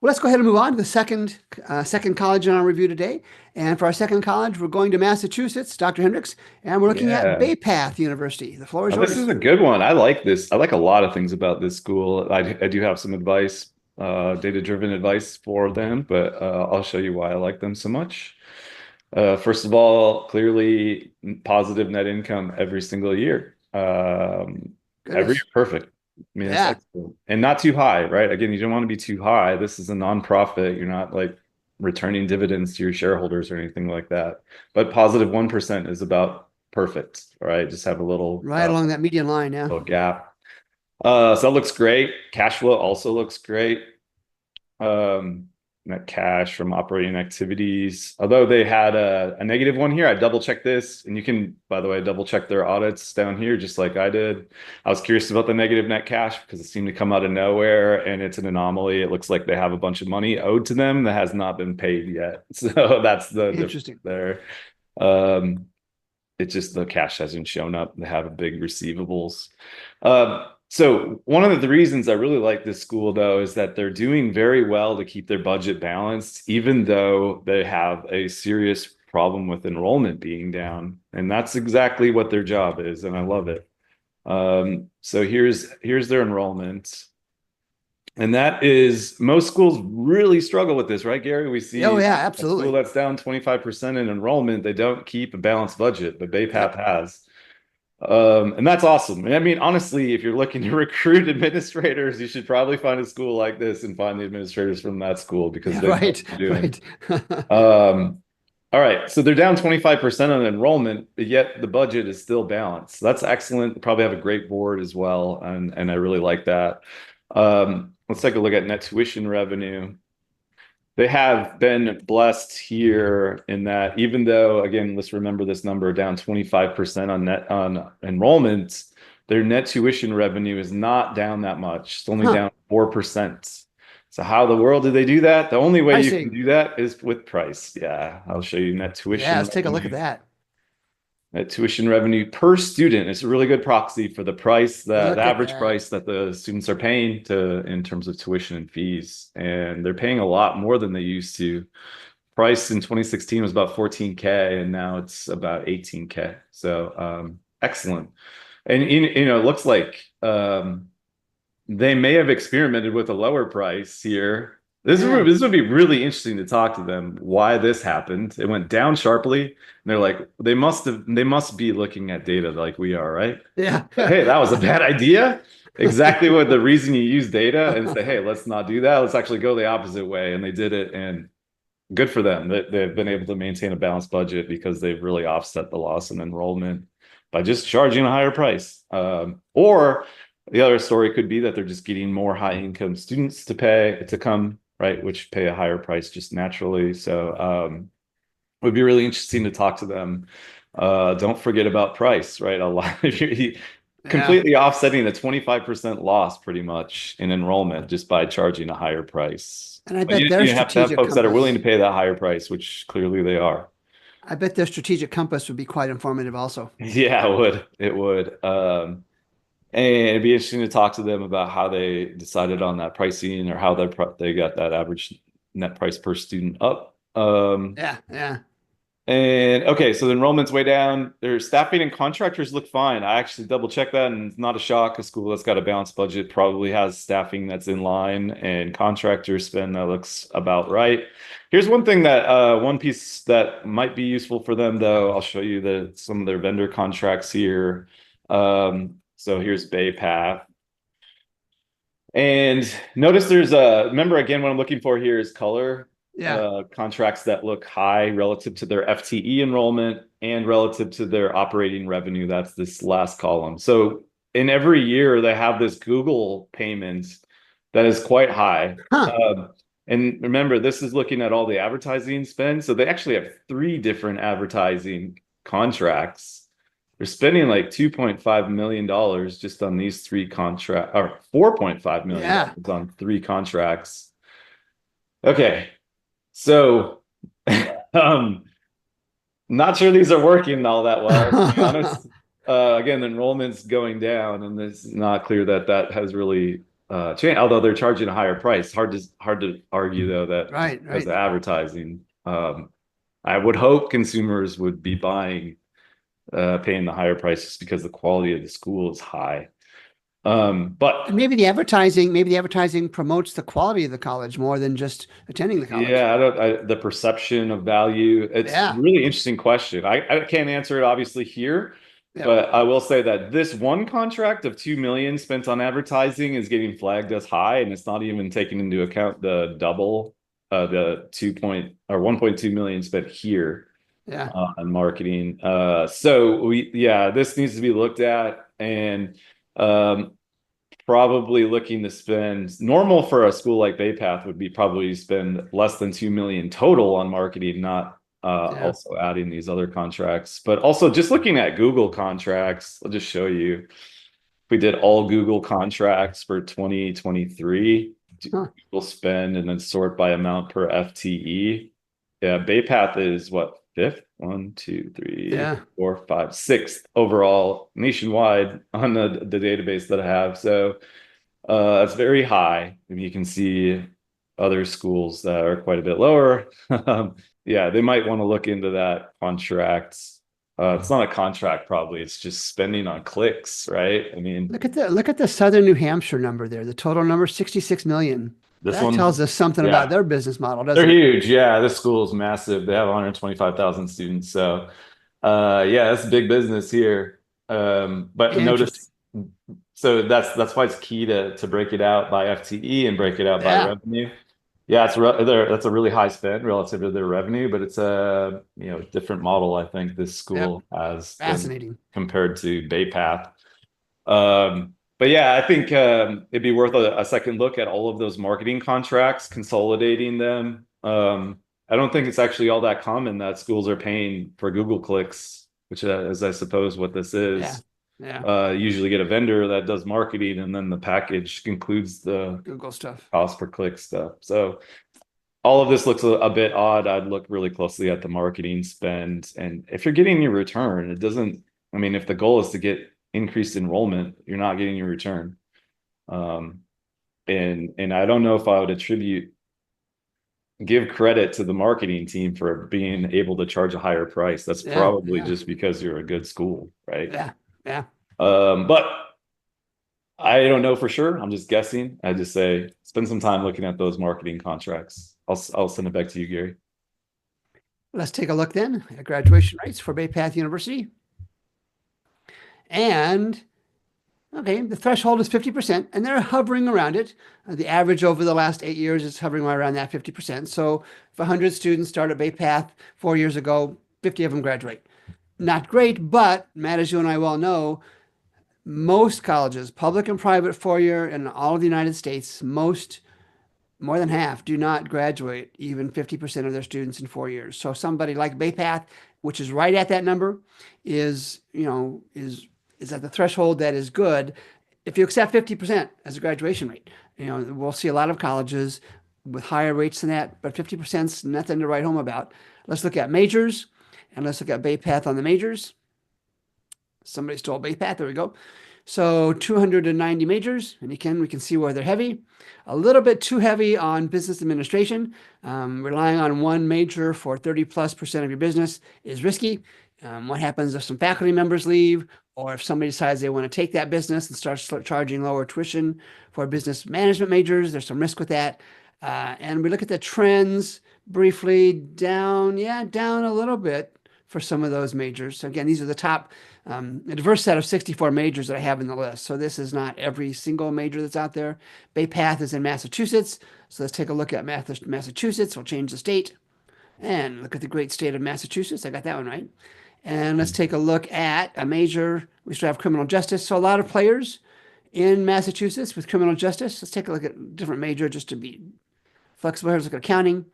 Well, let's go ahead and move on to the second college in our review today. And for our second college, we're going to Massachusetts, Dr. Hendricks, and we're looking at Yeah. Bay Path University. The floor is This is yours. a good one. I like this. I like a lot of things about this school. I do have some advice, data-driven advice for them, but I'll show you why I like them so much. First of all, clearly positive net income every single year. Every year, Goodness. perfect. I mean, it's Yeah. excellent. And not too high, right? Again, you don't want to be too high. This is a nonprofit. You're not like returning dividends to your shareholders or anything like that. But positive 1% is about perfect, right? Just have a Right along that median line. Yeah. little gap. So that looks great. Cash flow also looks great. Um, Net cash from operating activities. Although they had a negative one here, I double checked this, and you can, by the way, double check their audits down here, just like I did. I was curious about the negative net cash because it seemed to come out of nowhere, and it's an anomaly. It looks like they have a bunch of money owed to them that has not been paid yet. So that's the difference Interesting. there. Um, it's just the cash hasn't shown up. They have a big receivables. So one of the reasons I really like this school, though, is that they're doing very well to keep their budget balanced, even though they have a serious problem with enrollment being down. And that's exactly what their job is, and I love it. So here's their enrollment. And that is, most schools really struggle with this, right, Gary? We Oh, see yeah, a school absolutely. that's down 25% in enrollment, they don't keep a balanced budget, but BayPath Yep. has. And that's awesome. I mean, honestly, if you're looking to recruit administrators, you should probably find a school like this and find the administrators from that school because Yeah, they know what right. they're doing. Right. All right, so they're down 25% on enrollment, but yet the budget is still balanced. That's excellent. Probably have a great board as well, and I really like that. Let's take a look at net tuition revenue. They have been blessed here in that even though, again, let's remember this number down 25% on enrollment, their net tuition revenue is not down that much. It's only Huh. down 4%. So how the world do they do that? The only way you can Pricing. do that is with price. Yeah, I'll show you net Yeah, tuition let's take a look at revenue. that. Net tuition revenue per student is a really good proxy for the price, the Look at average that. price that the students are paying to in terms of tuition and fees. And they're paying a lot more than they used to. Price in 2016 was about 14K, and now it's about 18K. So excellent. And it looks like they may have experimented with a lower price here. Yeah. This would be really interesting to talk to them why this happened. It went down sharply, and they're like, they must be looking at data like we are, right? Yeah. Hey, that was a bad idea. Exactly what the reason you use data and say, hey, let's not do that. Let's actually go the opposite way. And they did it, and good for them. They've been able to maintain a balanced budget because they've really offset the loss in enrollment by just charging a higher price. Or the other story could be that they're just getting more high income students to come, right, which pay a higher price just naturally. So it would be really interesting to talk to them. Don't forget about price, right? A lot of you Yeah. completely offsetting a 25% loss pretty much in enrollment just by charging a higher price. And I But bet their you have to have strategic folks that are willing to compass, pay that higher price, which clearly they are. I bet their strategic compass would be quite informative also. Yeah, it would. It would. And it'd be interesting to talk to them about how they decided on that pricing or how they got that average net price per student up. Yeah. Yeah. And okay, so the enrollment's way down. Their staffing and contractors look fine. I actually double checked that, and it's not a shock. A school that's got a balanced budget probably has staffing that's in line, and contractor spend that looks about right. Here's one thing that one piece that might be useful for them, though. I'll show you some of their vendor contracts here. So here's BayPath. And notice there's remember again, what I'm looking for here is color Yeah. contracts that look high relative to their FTE enrollment and relative to their operating revenue. That's this last column. So in every year, they have this Google payment that is quite high. Huh. And remember, this is looking at all the advertising spend. So they actually have three different advertising contracts. They're spending like $2.5 million just on these three contracts, or $4.5 million Yeah. on three contracts. Okay, so um, not sure these are working all that well, to be honest. Again, enrollment's going down, and it's not clear that that has really chain, although they're charging a higher price. Hard to argue though that just Right, because right. of advertising. I would hope consumers would be paying the higher price just because the quality of the school is high. And But maybe the advertising promotes the quality of the college more than just attending the college. yeah, the perception of value, it's a Yeah. really interesting question. I can't answer it obviously here, Yep. but I will say that this one contract of 2 million spent on advertising is getting flagged as high, and it's not even taking into account the double, the 1.2 million spent here Yeah. on marketing. Yeah, this needs to be looked at, and um, probably looking to spend, normal for a school like Bay Path would be probably spend less than 2 million total on marketing, not Yeah. also adding these other contracts. But also just looking at Google contracts, I'll just show you. We did all Google contracts for 2023, Huh. Google spend, and then sort by amount per FTE. Yeah, Bay Path is what, fifth? One, two, three, Yeah. four, five, sixth overall nationwide on the database that I have. So it's very high. And you can see other schools that are quite a bit lower. Yeah, they might want to look into that contract. It's not a contract, probably. It's just spending on clicks, right? I mean, Look at the Southern New Hampshire number there. The total number 66 million. this That one, tells us something about yeah, their business model, they're doesn't it? huge. Yeah, this school is massive. They have 125,000 students. So, yeah, that's big business here. But Interesting. notice, so that's why it's key to break it out by FTE and break it out by Yeah. revenue. Yeah, that's a really high spend relative to their revenue, but it's a different model. I think this Yep. school has than Fascinating. compared to Bay Path. But yeah, I think it'd be worth a second look at all of those marketing contracts, consolidating them. I don't think it's actually all that common that schools are paying for Google clicks, which is, I suppose, what this Yeah. is. Yeah. Usually get a vendor that does marketing, and then the package includes the Google stuff. cost per click stuff. So all of this looks a bit odd. I'd look really closely at the marketing spend. And if you're getting your return, it doesn't, I mean, if the goal is to get increased enrollment, you're not getting your return. Um, and I don't know if I would give credit to the marketing team for being able to charge a higher price. That's Yeah. probably Yeah. just because you're a good school, right? Yeah. Yeah. But I don't know for sure. I'm just guessing. I just say spend some time looking at those marketing contracts. I'll send it back to you, Gary. Let's take a look then at graduation rates for Bay Path University. And okay, the threshold is 50%, and they're hovering around it. The average over the last 8 years is hovering right around that 50%. So if 100 students start at Bay Path 4 years ago, 50 of them graduate. Not great, but Matt, as you and I well know, most colleges, public and private, 4 year in all of the United States, more than half do not graduate even 50% of their students in 4 years. So somebody like Bay Path, which is right at that number, is at the threshold that is good. If you accept 50% as a graduation rate, we'll see a lot of colleges with higher rates than that, but 50% is nothing to write home about. Let's look at majors, and let's look at Bay Path on the majors. Somebody stole Bay Path. There we go. So 290 majors, and again, we can see where they're heavy. A little bit too heavy on business administration. Relying on one major for 30+% of your business is risky. What happens if some faculty members leave, or if somebody decides they want to take that business and start charging lower tuition for business management majors? There's some risk with that. And we look at the trends briefly, down a little bit for some of those majors. So again, these are the top, a diverse set of 64 majors that I have in the list. So this is not every single major that's out there. Bay Path is in Massachusetts. So let's take a look at Massachusetts. We'll change the state and look at the great state of Massachusetts. I got that one right. And let's take a look at a major. We still have criminal justice. So a lot of players in Massachusetts with criminal justice. Let's take a look at a different major just to be flexible. Let's look at accounting.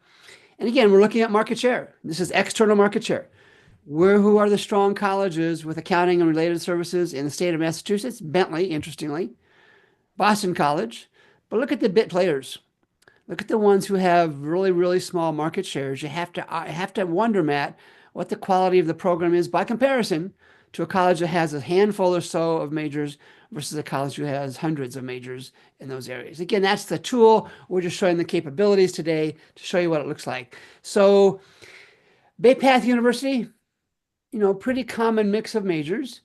And again, we're looking at market share. This is external market share. Who are the strong colleges with accounting and related services in the state of Massachusetts? Bentley, interestingly, Boston College. But look at the bit players. Look at the ones who have really, really small market shares. You have to wonder, Matt, what the quality of the program is by comparison to a college that has a handful or so of majors versus a college who has hundreds of majors in those areas. Again, that's the tool. We're just showing the capabilities today to show you what it looks like. So Bay Path University, pretty common mix of majors.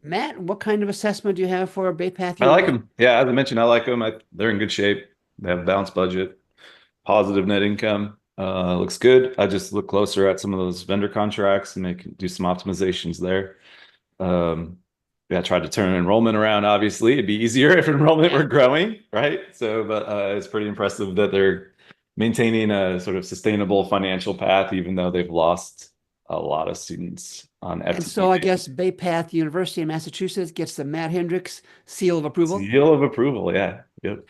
Matt, what kind of assessment do you have for Bay Path I like University? them. Yeah, as I mentioned, I like them. They're in good shape. They have a balanced budget, positive net income. Looks good. I just look closer at some of those vendor contracts and do some optimizations there. Um, yeah, I tried to turn enrollment around. Obviously, it'd be easier if enrollment were Yeah. growing, right? So, but it's pretty impressive that they're maintaining a sort of sustainable financial path, even though they've lost a lot of students on And so FTE I basis. guess Bay Path University in Massachusetts gets the Matt Hendricks seal of approval. Seal of approval. Yeah. Yep.